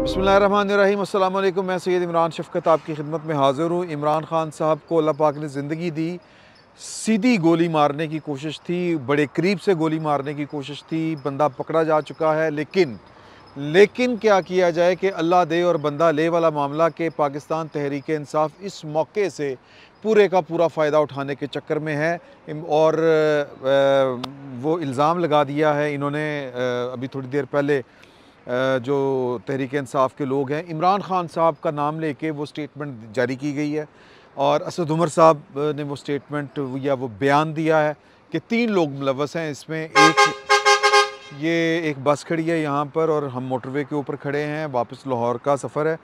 बिस्मिल्लाहिर्रहमानिर्रहीम। अस्सलाम वालेकुम। मैं सैयद इमरान शफ़क़त आपकी खिदमत में हाज़िर हूँ। इमरान ख़ान साहब को अल्लाह पाक ने ज़िंदगी दी, सीधी गोली मारने की कोशिश थी, बड़े करीब से गोली मारने की कोशिश थी, बंदा पकड़ा जा चुका है। लेकिन क्या किया जाए कि अल्लाह दे और बंदा ले वाला मामला कि पाकिस्तान तहरीक इंसाफ इस मौके से पूरे का पूरा फ़ायदा उठाने के चक्कर में है और वो इल्ज़ाम लगा दिया है इन्होंने अभी थोड़ी देर पहले जो तहरीक इंसाफ के लोग हैं, इमरान ख़ान साहब का नाम लेके वो स्टेटमेंट जारी की गई है और असद उमर साहब ने वो स्टेटमेंट या वो बयान दिया है कि 3 लोग मुलव्वस हैं इसमें। ये एक बस खड़ी है यहाँ पर और हम मोटरवे के ऊपर खड़े हैं, वापस लाहौर का सफ़र है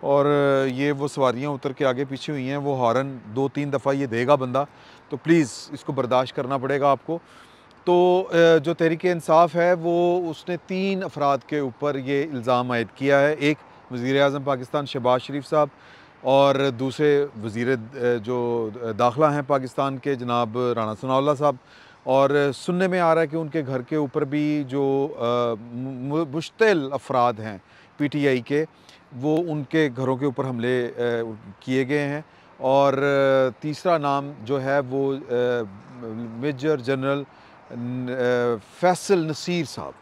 और ये वो सवारियाँ उतर के आगे पीछे हुई हैं। वो हॉर्न 2-3 दफ़ा ये देगा बंदा, तो प्लीज़ इसको बर्दाश्त करना पड़ेगा आपको। तो जो तहरीक इंसाफ है वो उसने 3 अफराद के ऊपर ये इल्ज़ाम आयद किया है। एक वज़ीर-ए-आज़म पाकिस्तान शहबाज शरीफ साहब और दूसरे वज़ीर जो दाखिला हैं पाकिस्तान के जनाब राना सनाउल्लाह साहब। और सुनने में आ रहा है कि उनके घर के ऊपर भी जो मुश्तिल अफराद हैं पीटीआई के, वो उनके घरों के ऊपर हमले किए गए हैं। और तीसरा नाम जो है वो मेजर जनरल फैसल नसीर साहब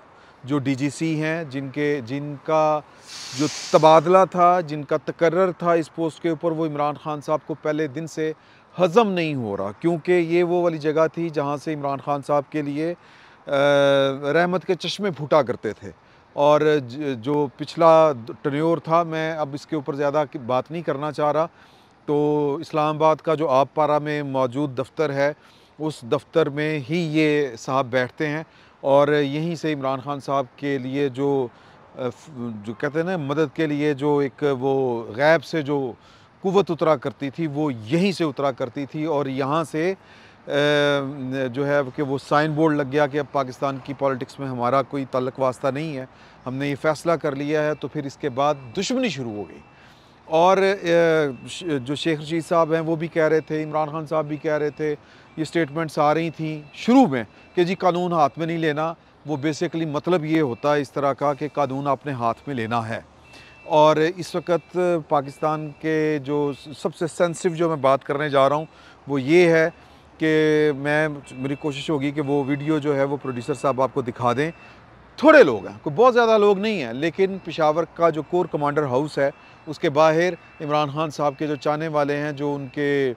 जो डीजीसी हैं, जिनका जो तबादला था, जिनका तकर्रर था इस पोस्ट के ऊपर, वो इमरान ख़ान साहब को पहले दिन से हज़म नहीं हो रहा, क्योंकि ये वो वाली जगह थी जहाँ से इमरान ख़ान साहब के लिए रहमत के चश्मे फूटा करते थे। और जो पिछला टन्योर था, मैं अब इसके ऊपर ज़्यादा बात नहीं करना चाह रहा। तो इस्लामाबाद का जो आप पारा में मौजूद दफ्तर है, उस दफ्तर में ही ये साहब बैठते हैं और यहीं से इमरान ख़ान साहब के लिए जो कहते हैं ना, मदद के लिए जो एक वो गैब से जो कुव्वत उतरा करती थी, वो यहीं से उतरा करती थी। और यहाँ से जो है कि वो साइन बोर्ड लग गया कि अब पाकिस्तान की पॉलिटिक्स में हमारा कोई ताल्लुक़ वास्ता नहीं है, हमने ये फ़ैसला कर लिया है। तो फिर इसके बाद दुश्मनी शुरू हो गई। और जो शेख रशीद साहब हैं वो भी कह रहे थे, इमरान ख़ान साहब भी कह रहे थे, ये स्टेटमेंट्स आ रही थी शुरू में कि जी कानून हाथ में नहीं लेना। वो बेसिकली मतलब ये होता है इस तरह का कि कानून आपने हाथ में लेना है। और इस वक्त पाकिस्तान के जो सबसे सेंसिटिव जो मैं बात करने जा रहा हूँ वो ये है कि मेरी कोशिश होगी कि वो वीडियो जो है वो प्रोड्यूसर साहब आपको दिखा दें। थोड़े लोग हैं, कोई बहुत ज़्यादा लोग नहीं हैं, लेकिन पेशावर का जो कोर कमांडर हाउस है उसके बाहर इमरान ख़ान साहब के जो चाहने वाले हैं, जो उनके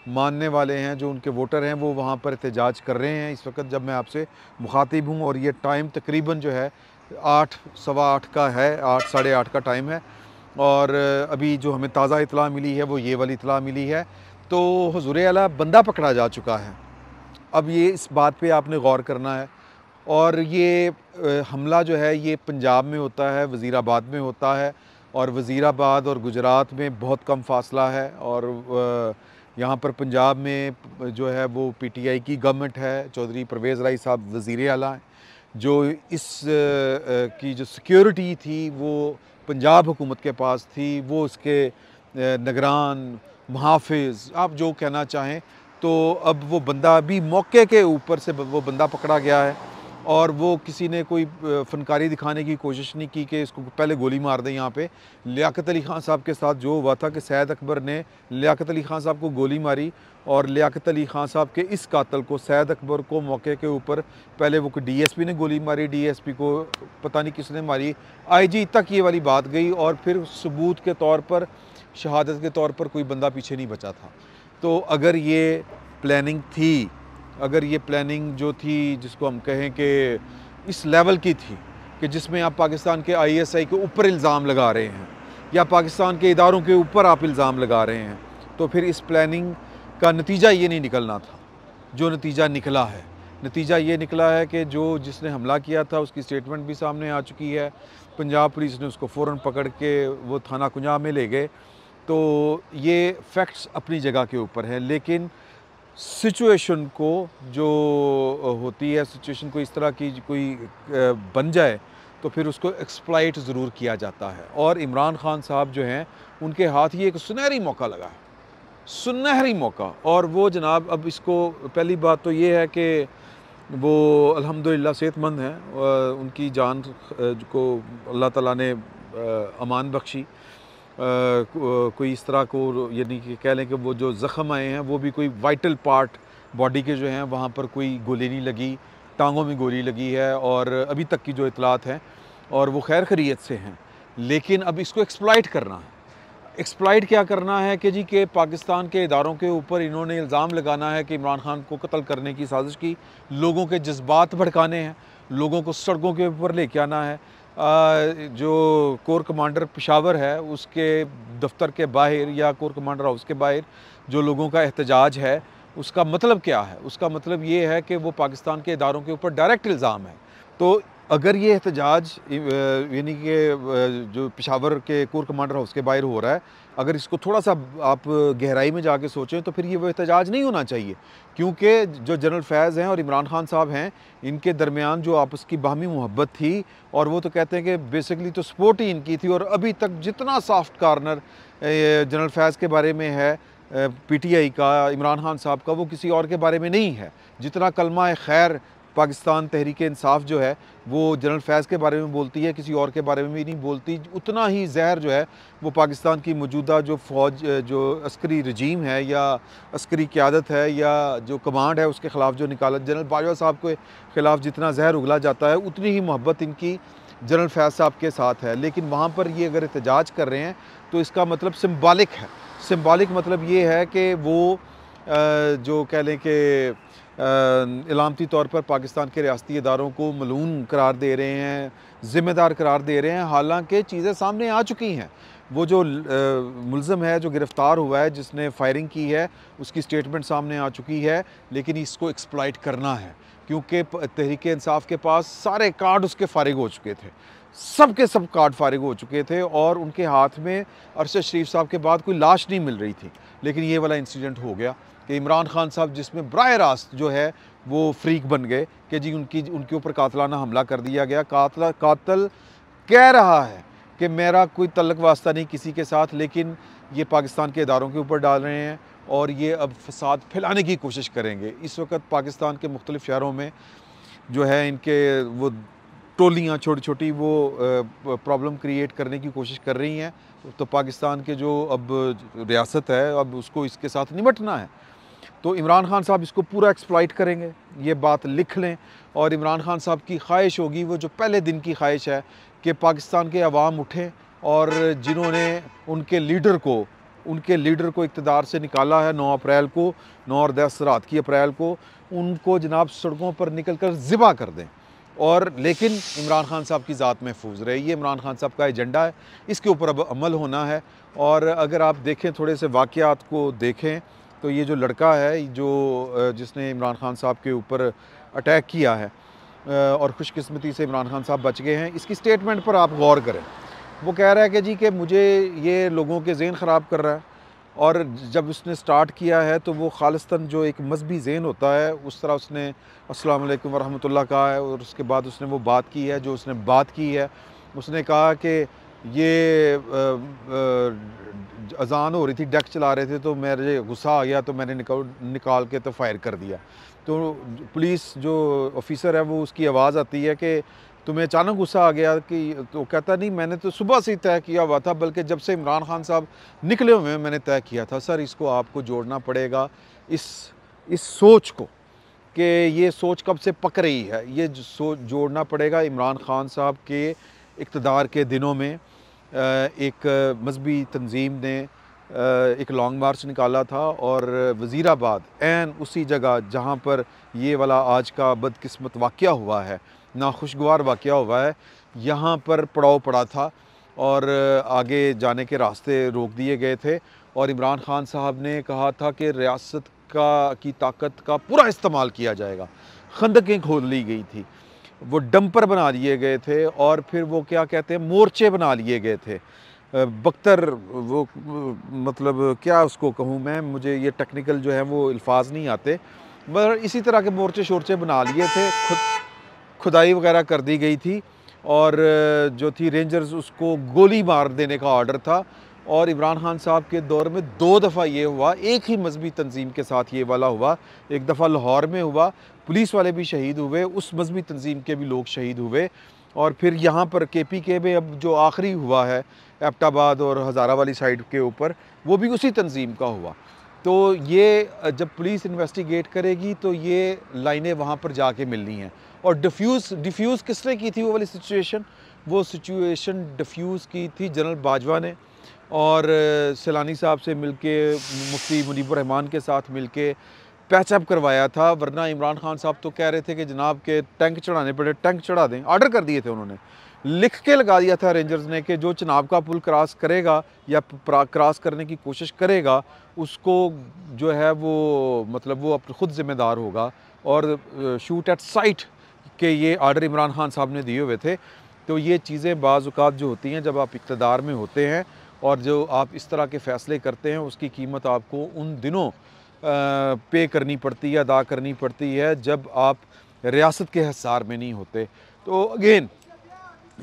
मानने वाले हैं, जो उनके वोटर हैं, वो वहाँ पर एहतजाज कर रहे हैं इस वक्त जब मैं आपसे मुखातिब हूँ। और ये टाइम तकरीबन जो है 8 सवा 8 का है, 8 साढ़े 8 का टाइम है। और अभी जो हमें ताज़ा इतला मिली है वो ये वाली इतला मिली है। तो हुज़ूर आला बंदा पकड़ा जा चुका है। अब ये इस बात पे आपने गौर करना है। और ये हमला जो है ये पंजाब में होता है, वज़ीराबाद में होता है, और वज़ीराबाद और गुजरात में बहुत कम फासला है। और यहाँ पर पंजाब में जो है वो पीटीआई की गवर्नमेंट है, चौधरी परवेज़ राई साहब वज़ीर आला हैं। जो इस की जो सिक्योरिटी थी वो पंजाब हुकूमत के पास थी, वो उसके निगरान, मुहाफ़िज़, आप जो कहना चाहें। तो अब वो बंदा भी मौके के ऊपर से वो बंदा पकड़ा गया है और वो किसी ने कोई फ़नकारी दिखाने की कोशिश नहीं की कि इसको पहले गोली मार दें। यहाँ पे लियाकत अली ख़ान साहब के साथ जो हुआ था कि सैयद अकबर ने लियाकत अली ख़ान साहब को गोली मारी और लियाकत अली ख़ान साहब के इस कातल को, सैयद अकबर को, मौके के ऊपर पहले वो डीएसपी ने गोली मारी, डीएसपी को पता नहीं किसने मारी, आईजी तक ये वाली बात गई और फिर सबूत के तौर पर, शहादत के तौर पर कोई बंदा पीछे नहीं बचा था। तो अगर ये प्लानिंग थी, अगर ये प्लानिंग जो थी जिसको हम कहें कि इस लेवल की थी कि जिसमें आप पाकिस्तान के आईएसआई के ऊपर इल्ज़ाम लगा रहे हैं या पाकिस्तान के इदारों के ऊपर आप इल्ज़ाम लगा रहे हैं, तो फिर इस प्लानिंग का नतीजा ये नहीं निकलना था जो नतीजा निकला है। नतीजा ये निकला है कि जिसने हमला किया था उसकी स्टेटमेंट भी सामने आ चुकी है। पंजाब पुलिस ने उसको फ़ौरन पकड़ के वो थाना कुंजाब में ले गए। तो ये फैक्ट्स अपनी जगह के ऊपर है, लेकिन सिचुएशन को जो होती है, सिचुएशन को इस तरह की कोई बन जाए तो फिर उसको एक्सप्लॉइट ज़रूर किया जाता है। और इमरान ख़ान साहब जो हैं उनके हाथ ये एक सुनहरी मौका लगा है, सुनहरी मौका। और वो जनाब अब इसको, पहली बात तो ये है कि वो अल्हम्दुलिल्लाह सेहतमंद हैं, उनकी जान को अल्लाह ताला ने अमान बख्शी, कोई इस तरह को, यानी कि कह लें कि वो जो ज़ख़म आए हैं वो भी कोई वाइटल पार्ट बॉडी के जो हैं वहाँ पर कोई गोली नहीं लगी, टांगों में गोली लगी है और अभी तक की जो इतलात हैं, और वो खैर खैरियत से हैं। लेकिन अब इसको एक्सप्लॉइट करना है। एक्सप्लॉइट क्या करना है कि जी कि पाकिस्तान के इदारों के ऊपर इन्होंने इल्ज़ाम लगाना है कि इमरान खान को कत्ल करने की साजिश की, लोगों के जज्बात भड़काने हैं, लोगों को सड़कों के ऊपर लेके आना है। जो कोर कमांडर पेशावर है उसके दफ्तर के बाहर या कोर कमांडर हाउस के बाहर जो लोगों का एहतजाज है, उसका मतलब क्या है? उसका मतलब ये है कि वो पाकिस्तान के इदारों के ऊपर डायरेक्ट इल्ज़ाम है। तो अगर ये एहतजाज यानी कि जो पेशावर के कोर कमांडर हाउस के बाहर हो रहा है, अगर इसको थोड़ा सा आप गहराई में जाके सोचें तो फिर ये वो एहतजाज नहीं होना चाहिए, क्योंकि जो जनरल फैज़ हैं और इमरान खान साहब हैं, इनके दरमियान जो आपस की बाहमी मोहब्बत थी, और वो तो कहते हैं कि बेसिकली तो सपोर्ट ही इनकी थी, और अभी तक जितना सॉफ्ट कार्नर जनरल फैज़ के बारे में है पीटीआई का, इमरान खान साहब का, वो किसी और के बारे में नहीं है। जितना कलमा खैर पाकिस्तान तहरीक इंसाफ जो है वो जनरल फैज़ के बारे में बोलती है, किसी और के बारे में भी नहीं बोलती, उतना ही जहर जो है वो पाकिस्तान की मौजूदा जो फ़ौज, जो अस्करी रजीम है या अस्करी क़यादत है या जो कमांड है उसके ख़िलाफ़ जो निकाला, जनरल बाजवा साहब के ख़िलाफ़ जितना जहर उगला जाता है उतनी ही मोहब्बत इनकी जनरल फैज़ साहब के साथ है। लेकिन वहाँ पर ये अगर एहतजाज कर रहे हैं तो इसका मतलब सिम्बॉलिक है। सिम्बॉलिक मतलब ये है कि वो जो कह लें कि इलामती तौर पर पाकिस्तान के रियासती इदारों को मलून करार दे रहे हैं, ज़िम्मेदार करार दे रहे हैं, हालांकि चीज़ें सामने आ चुकी हैं। वो जो मुल्ज़म है, जो गिरफ़्तार हुआ है, जिसने फायरिंग की है, उसकी स्टेटमेंट सामने आ चुकी है, लेकिन इसको एक्सप्लॉइट करना है, क्योंकि तहरीक इंसाफ के पास सारे कार्ड उसके फ़ारिग हो चुके थे, सब के सब कार्ड फ़ारिग हो चुके थे, और उनके हाथ में अरशद शरीफ साहब के बाद कोई लाश नहीं मिल रही थी। लेकिन ये वाला इंसिडेंट हो गया कि इमरान खान साहब, जिसमें बराह रास्त जो है वो फ्रीक बन गए कि जी उनके ऊपर कातलाना हमला कर दिया गया। कातल कह रहा है कि मेरा कोई तल्लक वास्ता नहीं किसी के साथ, लेकिन ये पाकिस्तान के इदारों के ऊपर डाल रहे हैं और ये अब फसाद फैलाने की कोशिश करेंगे। इस वक्त पाकिस्तान के मुख्तलिफ़ शहरों में जो है इनके वो टोलियाँ छोटी छोटी वो प्रॉब्लम क्रिएट करने की कोशिश कर रही हैं। तो पाकिस्तान के जो अब रियासत है, अब उसको इसके साथ निपटना है। तो इमरान खान साहब इसको पूरा एक्सप्लॉइट करेंगे, ये बात लिख लें। और इमरान खान साहब की ख्वाहिश होगी, वो जो पहले दिन की ख्वाहिश है, कि पाकिस्तान के अवाम उठें और जिन्होंने उनके लीडर को इक़्तिदार से निकाला है 9 अप्रैल को, 9 और 10 रात की अप्रैल को, उनको जनाब सड़कों पर निकल कर ज़िबा कर दें। और लेकिन इमरान खान साहब की ज़ात महफूज रहे, ये इमरान खान साहब का एजेंडा है, इसके ऊपर अब अमल होना है। और अगर आप देखें, थोड़े से वाक़यात को देखें, तो ये जो लड़का है जो जिसने इमरान खान साहब के ऊपर अटैक किया है, और खुशकिस्मती से इमरान खान साहब बच गए हैं, इसकी स्टेटमेंट पर आप गौर करें। वो कह रहा है कि जी कि मुझे ये लोगों के ज़हन ख़राब कर रहा है, और जब उसने स्टार्ट किया है तो वो खालिस्तन जो एक मजहबी ज़हन होता है उस तरह उसने अस्सलाम वालेकुम वरहमतुल्लाह कहा है, और उसके बाद उसने वो बात की है जो उसने बात की है। उसने कहा कि ये अज़ान हो रही थी, डेक चला रहे थे, तो मेरे गुस्सा आ गया तो मैंने निकाल के तो फायर कर दिया। तो पुलिस जो ऑफिसर है वो उसकी आवाज़ आती है कि तुम्हें अचानक गुस्सा आ गया कि, तो कहता नहीं, मैंने तो सुबह से ही तय किया हुआ था, बल्कि जब से इमरान खान साहब निकले हुए हैं मैंने तय किया था। सर, इसको आपको जोड़ना पड़ेगा इस सोच को, कि ये सोच कब से पक रही है, ये सोच जोड़ना पड़ेगा इमरान खान साहब के इक़्तिदार के दिनों में एक मजहबी तंजीम ने एक लॉन्ग मार्च निकाला था, और वज़ीराबाद ऐन उसी जगह जहाँ पर ये वाला आज का बदकिस्मत वाक़या हुआ है, नाखुशगवार वाक़या हुआ है, यहाँ पर पड़ाव पड़ा था और आगे जाने के रास्ते रोक दिए गए थे। और इमरान खान साहब ने कहा था कि रियासत की ताकत का पूरा इस्तेमाल किया जाएगा। खंदकें खोद ली गई थी, वो डंपर बना लिए गए थे, और फिर वो क्या कहते हैं, मोर्चे बना लिए गए थे। बख्तर, वो मतलब क्या उसको कहूँ मैं, मुझे ये टेक्निकल जो है वो अल्फाज नहीं आते, मगर इसी तरह के मोर्चे शोर्चे बना लिए थे। खुदाई वगैरह कर दी गई थी, और जो थी रेंजर्स, उसको गोली मार देने का ऑर्डर था। और इमरान खान साहब के दौर में 2 दफ़ा ये हुआ, एक ही मजहबी तंजीम के साथ ये वाला हुआ। एक दफ़ा लाहौर में हुआ, पुलिस वाले भी शहीद हुए, उस मजहबी तंजीम के भी लोग शहीद हुए। और फिर यहाँ पर KPK में अब जो आखिरी हुआ है एबटाबाद और हज़ारा वाली साइड के ऊपर, वो भी उसी तंजीम का हुआ। तो ये जब पुलिस इन्वेस्टिगेट करेगी तो ये लाइनें वहाँ पर जाके मिलनी हैं। और डिफ्यूज़ किसने की थी वो वाली सिचुएशन? वो सिचुएशन डिफ्यूज़ की थी जनरल बाजवा ने, और सैलानी साहब से मिलके, मुफ्ती मुनीबुर रहमान के साथ मिलके पैचअप करवाया था। वरना इमरान खान साहब तो कह रहे थे कि जनाब के टैंक चढ़ाने पड़े, टैंक चढ़ा दें, ऑर्डर कर दिए थे उन्होंने, लिख के लगा दिया था रेंजर्स ने कि जो चनाब का पुल क्रॉस करेगा या क्रॉस करने की कोशिश करेगा उसको जो है वो मतलब वो खुद ज़िम्मेदार होगा, और शूट एट साइट के ये आर्डर इमरान खान साहब ने दिए हुए थे। तो ये चीज़ें बाज़ औक़ात जो होती हैं जब आप इक़्तिदार में होते हैं और जो आप इस तरह के फ़ैसले करते हैं, उसकी कीमत आपको उन दिनों पे करनी पड़ती है, अदा करनी पड़ती है जब आप रियासत के हिसार में नहीं होते। तो अगेन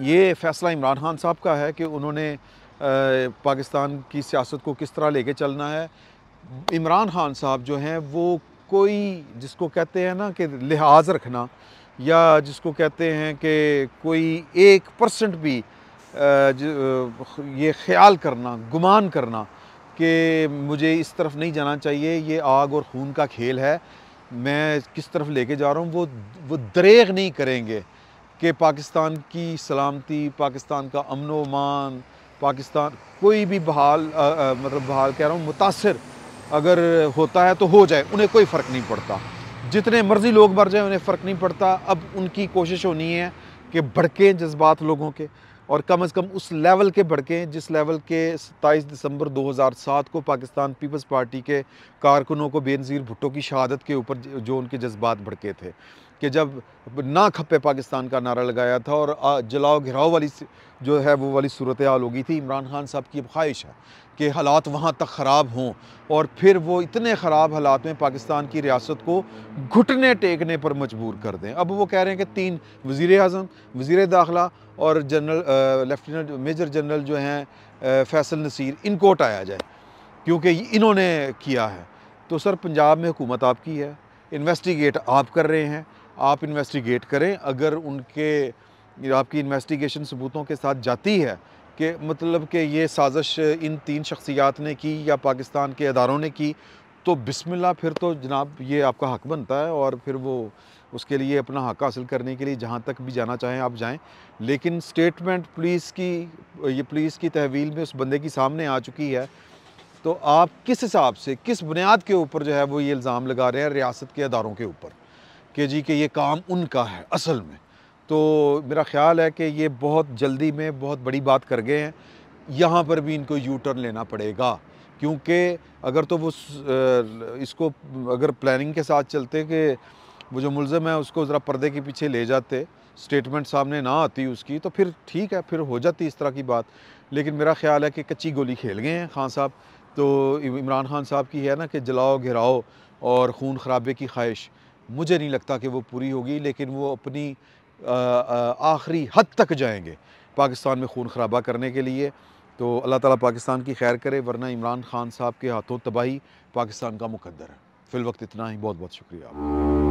ये फ़ैसला इमरान खान साहब का है कि उन्होंने पाकिस्तान की सियासत को किस तरह लेके चलना है। इमरान खान साहब जो हैं वो कोई, जिसको कहते हैं ना कि लिहाज रखना, या जिसको कहते हैं कि कोई 1% भी ये ख़्याल करना, गुमान करना कि मुझे इस तरफ नहीं जाना चाहिए, ये आग और खून का खेल है, मैं किस तरफ लेके जा रहा हूँ, वो दरेग नहीं करेंगे कि पाकिस्तान की सलामती, पाकिस्तान का अमन-ओ-अमान, पाकिस्तान कोई भी मतलब बहाल कह रहा हूँ, मुतासिर अगर होता है तो हो जाए, उन्हें कोई फ़र्क नहीं पड़ता। जितने मर्ज़ी लोग मर जाएँ उन्हें फ़र्क नहीं पड़ता। अब उनकी कोशिश होनी है कि भड़कें जज्बात लोगों के, और कम से कम उस लेवल के भड़कें जिस लेवल के 27 दिसंबर 2007 को पाकिस्तान पीपल्स पार्टी के कारकुनों को बेनज़ीर भुट्टो की शहादत के ऊपर जो उनके जज्बात भड़के थे, कि जब ना खपे पाकिस्तान का नारा लगाया था और जलाओ घिराओ वाली जो है वो वाली सूरत हाल हो गई थी। इमरान खान साहब की अब ख्वाहिश है कि हालात वहाँ तक ख़राब हों, और फिर वो इतने ख़राब हालात में पाकिस्तान की रियासत को घुटने टेकने पर मजबूर कर दें। अब वो कह रहे हैं कि 3 वज़ीर आज़म, वज़ीर दाखिला और जनरल लेफ्टिनेंट मेजर जनरल जो हैं फैसल नसीर, इनको हटाया जाए क्योंकि इन्होंने किया है। तो सर पंजाब में हुकूमत आपकी है, इन्वेस्टिगेट आप कर रहे हैं, आप इन्वेस्टिगेट करें। अगर आपकी इन्वेस्टिगेशन सबूतों के साथ जाती है कि मतलब कि ये साजिश इन 3 शख्सियात ने की या पाकिस्तान के अदारों ने की, तो बिस्मिल्लाह, फिर तो जनाब ये आपका हक़ बनता है, और फिर वो उसके लिए अपना हक़ हासिल करने के लिए जहाँ तक भी जाना चाहें आप जाएँ। लेकिन स्टेटमेंट पुलिस की तहवील में उस बंदे की सामने आ चुकी है, तो आप किस हिसाब से, किस बुनियाद के ऊपर जो है वो ये इल्ज़ाम लगा रहे हैं रियासत के अदारों के ऊपर कि जी कि ये काम उनका है असल में? तो मेरा ख़्याल है कि ये बहुत जल्दी में बहुत बड़ी बात कर गए हैं। यहाँ पर भी इनको यू टर्न लेना पड़ेगा, क्योंकि अगर तो वो इसको अगर प्लानिंग के साथ चलते कि वो जो मुल्ज़िम है उसको ज़रा पर्दे के पीछे ले जाते, स्टेटमेंट सामने ना आती उसकी, तो फिर ठीक है, फिर हो जाती इस तरह की बात। लेकिन मेरा ख़्याल है कि कच्ची गोली खेल गए हैं खान साहब। तो इमरान खान साहब की है ना कि जलाओ घिराओ और खून खराबे की ख्वाहिश, मुझे नहीं लगता कि वो पूरी होगी, लेकिन वो अपनी आखिरी हद तक जाएंगे पाकिस्तान में खून खराबा करने के लिए। तो अल्लाह ताला पाकिस्तान की खैर करे, वरना इमरान खान साहब के हाथों तबाही पाकिस्तान का मुकद्दर है। फ़िल वक्त इतना ही, बहुत बहुत शुक्रिया आपका।